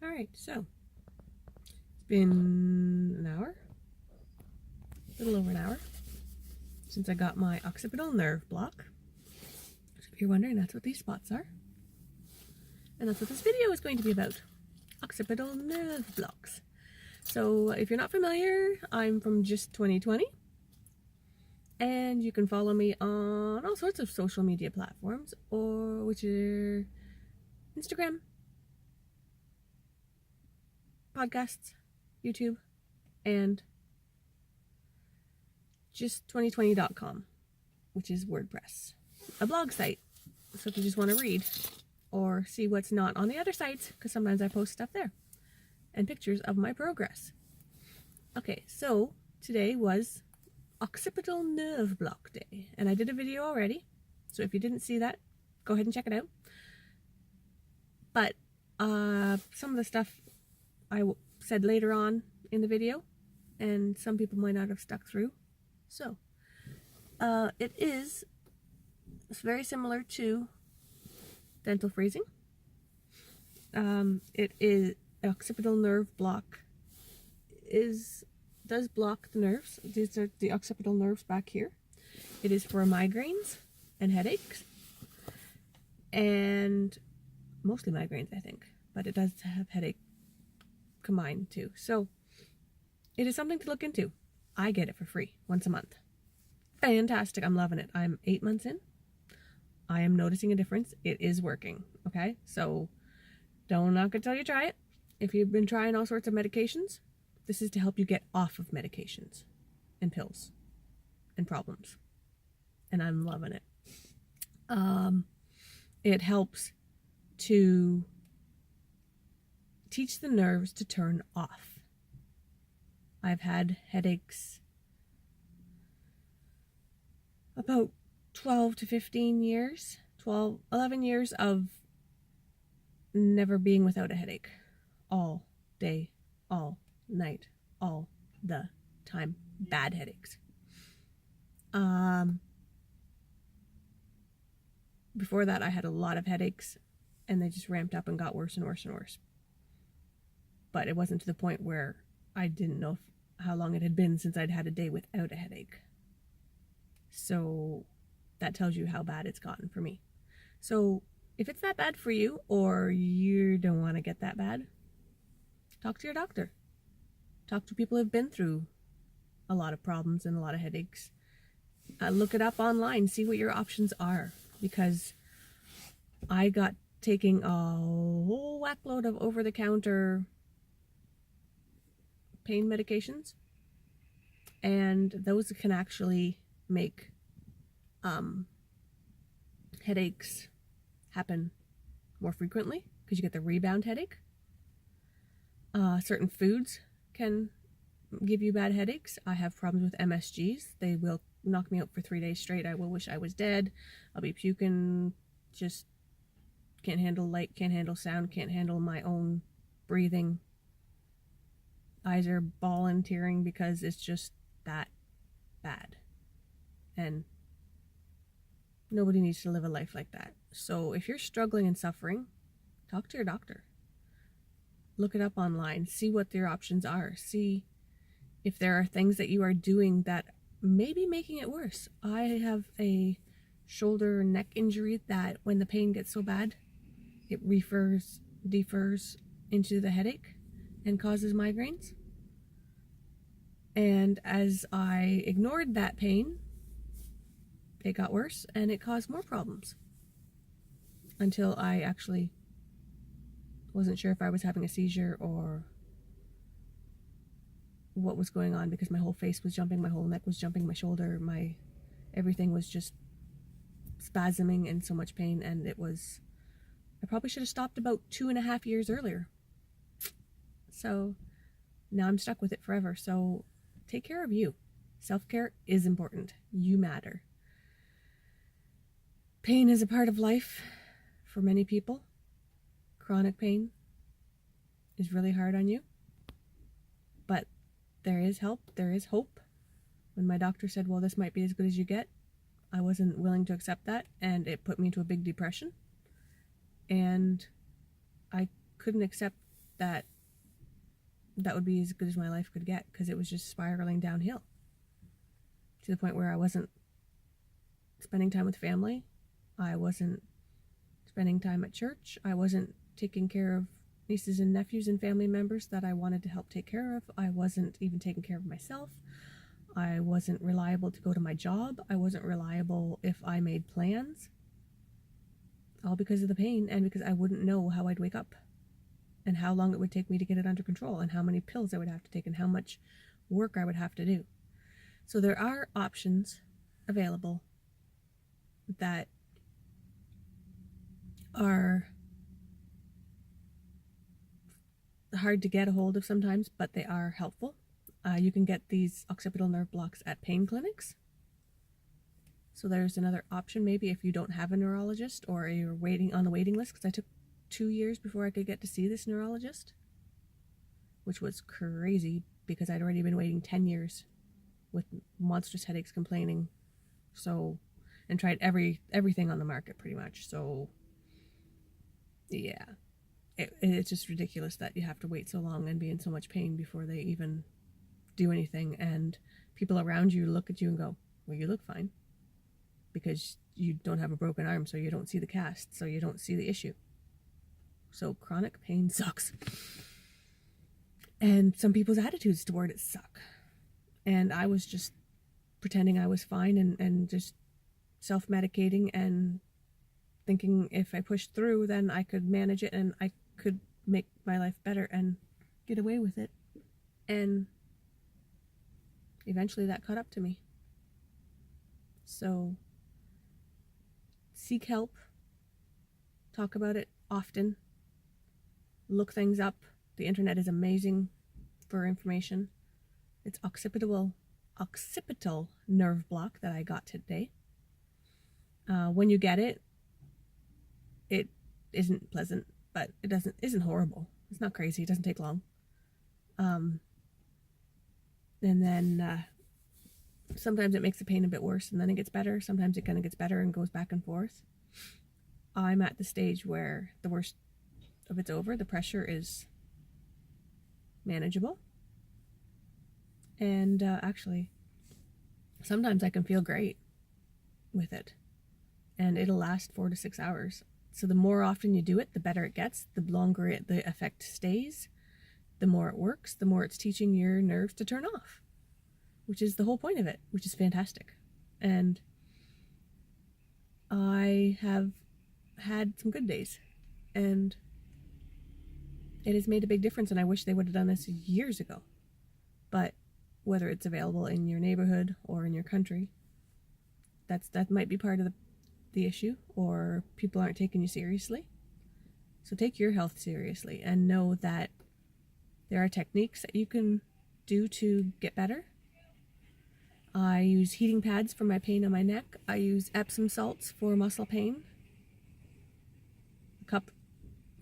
Alright, so it's been an hour, a little over an hour, since I got my occipital nerve block. So if you're wondering, that's what these spots are. And that's what this video is going to be about. Occipital nerve blocks. So if you're not familiar, I'm from Just 2020. And you can follow me on all sorts of social media platforms, which are Instagram, podcasts, YouTube, and just2020.com, which is WordPress, a blog site. So if you just want to read or see what's not on the other sites, because sometimes I post stuff there and pictures of my progress. Okay, so today was Occipital Nerve Block Day, and I did a video already, so if you didn't see that, go ahead and check it out. But some of the stuff I said later on in the video, and some people might not have stuck through. So it's very similar to dental freezing. It is occipital nerve block does block the nerves. These are the occipital nerves back here. It is for migraines and headaches, and mostly migraines, I think, but it does have headache combined too. So it is something to look into. I get it for free once a month. Fantastic. I'm loving it. I'm 8 months in. I am noticing a difference. It is working. Okay, so don't knock it till you try it. If you've been trying all sorts of medications, this is to help you get off of medications and pills and problems. And I'm loving it. It helps to teach the nerves to turn off. I've had headaches about 12 to 15 years, 11 years of never being without a headache. All day, all night, all the time. Bad headaches. Before that, I had a lot of headaches, and they just ramped up and got worse and worse and worse. But it wasn't to the point where I didn't know how long it had been since I'd had a day without a headache. So that tells you how bad it's gotten for me. So if it's that bad for you, or you don't want to get that bad, talk to your doctor. Talk to people who have been through a lot of problems and a lot of headaches. Look it up online. See what your options are. Because I got taking a whole whack load of over-the-counter pain medications. And those can actually make headaches happen more frequently, because you get the rebound headache. Certain foods can give you bad headaches. I have problems with MSGs. They will knock me out for 3 days straight. I will wish I was dead. I'll be puking, just can't handle light, can't handle sound, can't handle my own breathing. Eyes are bawling, tearing, because it's just that bad. And nobody needs to live a life like that. So if you're struggling and suffering, talk to your doctor. Look it up online. See what their options are. See if there are things that you are doing that may be making it worse. I have a shoulder and neck injury that when the pain gets so bad, it defers into the headache and causes migraines. And as I ignored that pain, it got worse and it caused more problems, until I actually wasn't sure if I was having a seizure or what was going on, because my whole face was jumping, my whole neck was jumping, my shoulder, everything was just spasming in so much pain. And I probably should have stopped about 2.5 years earlier. So now I'm stuck with it forever. So take care of you. Self-care is important. You matter. Pain is a part of life for many people. Chronic pain is really hard on you. But there is help. There is hope. When my doctor said, well, this might be as good as you get, I wasn't willing to accept that, and it put me into a big depression. And I couldn't accept that would be as good as my life could get, because it was just spiraling downhill to the point where I wasn't spending time with family. I wasn't spending time at church. I wasn't taking care of nieces and nephews and family members that I wanted to help take care of. I wasn't even taking care of myself. I wasn't reliable to go to my job. I wasn't reliable if I made plans. All because of the pain, and because I wouldn't know how I'd wake up and how long it would take me to get it under control, and how many pills I would have to take, and how much work I would have to do. So there are options available that are hard to get a hold of sometimes, but they are helpful. You can get these occipital nerve blocks at pain clinics. So there's another option, maybe if you don't have a neurologist, or you're waiting on the waiting list, because I took 2 years before I could get to see this neurologist, which was crazy because I'd already been waiting 10 years with monstrous headaches, complaining, and tried everything on the market pretty much. So yeah, it's just ridiculous that you have to wait so long and be in so much pain before they even do anything, and people around you look at you and go, well, you look fine, because you don't have a broken arm, so you don't see the cast, so you don't see the issue. So chronic pain sucks. And some people's attitudes toward it suck. And I was just pretending I was fine, and just self-medicating and thinking if I pushed through, then I could manage it and I could make my life better and get away with it. And eventually that caught up to me. So seek help. Talk about it often. Look things up. The internet is amazing for information. It's occipital nerve block that I got today. When you get it, it isn't pleasant, but it isn't horrible. It's not crazy. It doesn't take long. And then sometimes it makes the pain a bit worse, and then it gets better. Sometimes it kind of gets better and goes back and forth. I'm at the stage where the worst of it's over. The pressure is manageable. And actually, sometimes I can feel great with it. And it'll last 4 to 6 hours. So the more often you do it, the better it gets. The longer the effect stays, the more it works, the more it's teaching your nerves to turn off, which is the whole point of it, which is fantastic. And I have had some good days, and it has made a big difference, and I wish they would have done this years ago. But whether it's available in your neighborhood or in your country, that might be part of the issue, or people aren't taking you seriously. So take your health seriously, and know that there are techniques that you can do to get better. I use heating pads for my pain on my neck. I use Epsom salts for muscle pain. A cup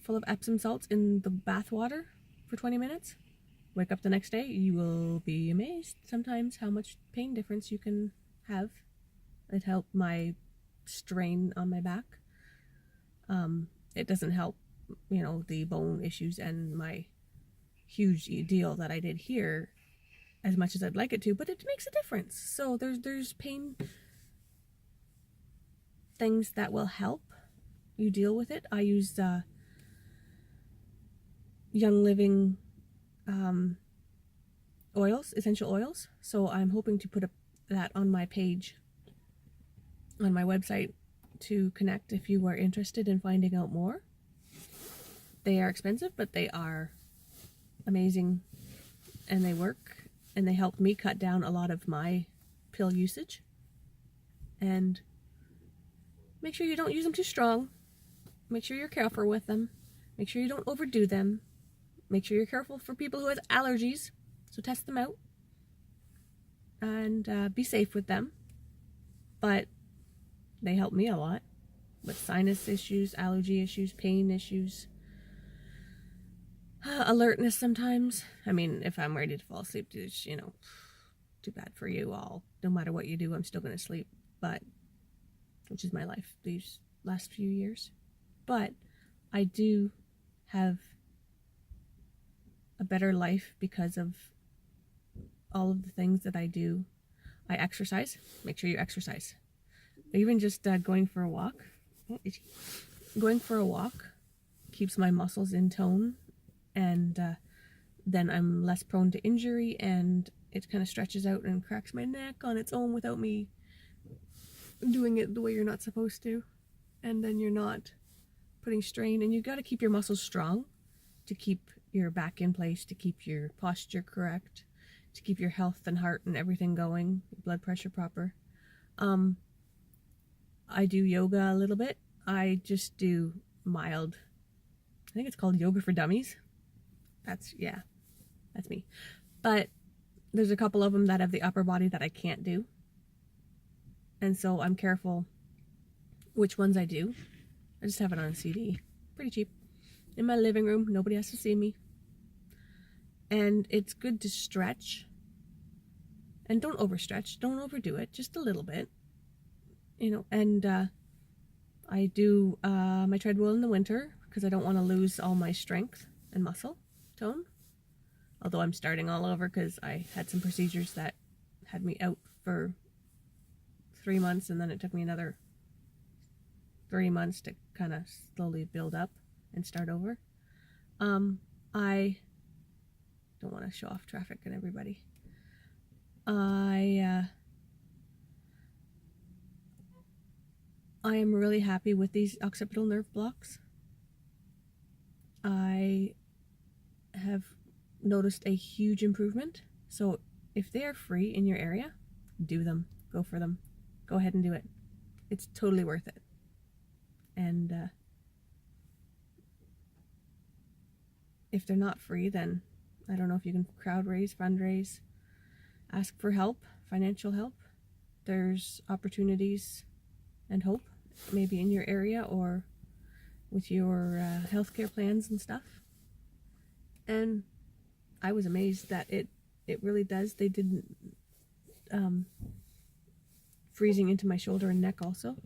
full of Epsom salts in the bath water for 20 minutes. Wake up the next day, you will be amazed sometimes how much pain difference you can have. It helped my strain on my back. It doesn't help, the bone issues and my huge deal that I did here as much as I'd like it to, but it makes a difference. So there's pain things that will help you deal with it. I use Young Living oils, essential oils. So I'm hoping to put that on my page, on my website, to connect if you are interested in finding out more. They are expensive, but they are amazing, and they work, and they help me cut down a lot of my pill usage. And make sure you don't use them too strong. Make sure you're careful with them. Make sure you don't overdo them. Make sure you're careful for people who have allergies, so test them out. And be safe with them. But they help me a lot with sinus issues, allergy issues, pain issues, alertness sometimes. I mean, if I'm ready to fall asleep, too bad for you all. No matter what you do, I'm still going to sleep, which is my life these last few years. But I do have a better life because of all of the things that I do. I exercise. Make sure you exercise. Even just going for a walk. Going for a walk keeps my muscles in tone, and then I'm less prone to injury, and it kind of stretches out and cracks my neck on its own without me doing it the way you're not supposed to. And then you're not putting strain, and you got to keep your muscles strong to keep your back in place, to keep your posture correct, to keep your health and heart and everything going, blood pressure proper. I do yoga a little bit. I just do mild, I think it's called yoga for dummies. That's me. But there's a couple of them that have the upper body that I can't do. And so I'm careful which ones I do. I just have it on a CD. Pretty cheap. In my living room. Nobody has to see me. And it's good to stretch. And don't overstretch. Don't overdo it. Just a little bit. You know, and I do my treadmill in the winter because I don't want to lose all my strength and muscle tone. Although I'm starting all over because I had some procedures that had me out for 3 months, and then it took me another 3 months to kind of slowly build up and start over. I don't want to show off traffic and everybody. I am really happy with these occipital nerve blocks. I have noticed a huge improvement. So if they are free in your area, do them. Go for them. Go ahead and do it. It's totally worth it. And if they're not free, then I don't know if you can crowd raise, fundraise, ask for help, financial help. There's opportunities and hope, maybe in your area or with your healthcare plans and stuff. And I was amazed that it really does. They didn't freezing into my shoulder and neck also,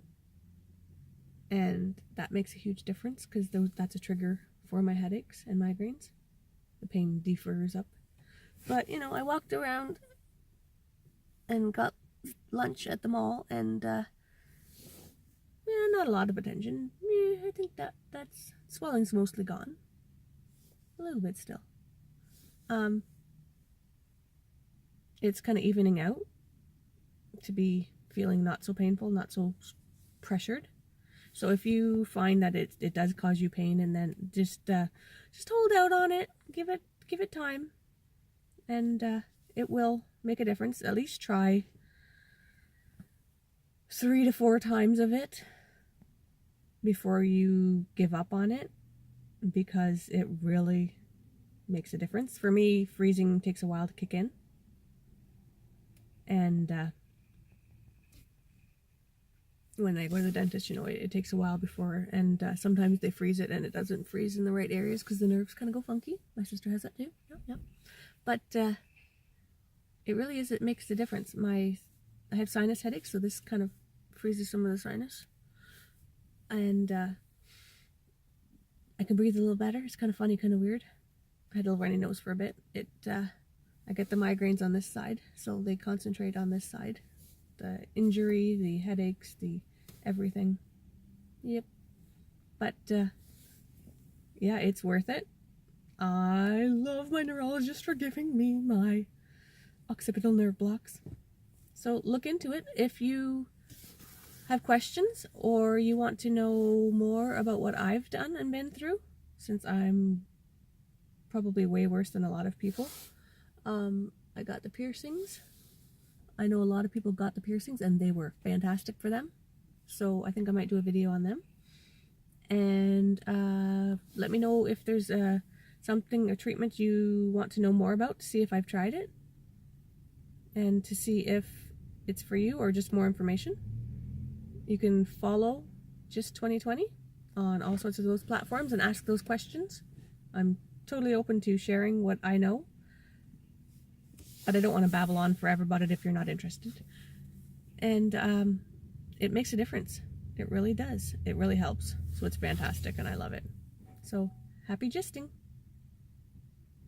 and that makes a huge difference because that's a trigger for my headaches and migraines. The pain defers up. But you know, I walked around and got lunch at the mall, and not a lot of attention. I think that's swelling's mostly gone. A little bit still. It's kind of evening out to be feeling not so painful, not so pressured. So if you find that it does cause you pain, and then just hold out on it, give it time, and it will make a difference. At least try 3 to 4 times of it before you give up on it, because it really makes a difference. For me, freezing takes a while to kick in, and when I go to the dentist, you know, it takes a while before, and sometimes they freeze it and it doesn't freeze in the right areas because the nerves kind of go funky. My sister has that too. Yep. But it really is, it makes a difference. I have sinus headache, so this kind of freezes some of the sinus, and I can breathe a little better. It's kind of funny, kind of weird. I had a little runny nose for a bit. I get the migraines on this side, so they concentrate on this side. The injury, the headaches, the everything. Yep. But yeah, it's worth it. I love my neurologist for giving me my occipital nerve blocks. So look into it. If you have questions or you want to know more about what I've done and been through, since I'm probably way worse than a lot of people. I got the piercings. I know a lot of people got the piercings and they were fantastic for them. So I think I might do a video on them. And let me know if there's a treatment you want to know more about, to see if I've tried it, and to see if it's for you or just more information. You can follow Just 2020 on all sorts of those platforms and ask those questions. I'm totally open to sharing what I know, but I don't want to babble on forever about it if you're not interested. And it makes a difference. It really does. It really helps. So it's fantastic and I love it. So happy gisting.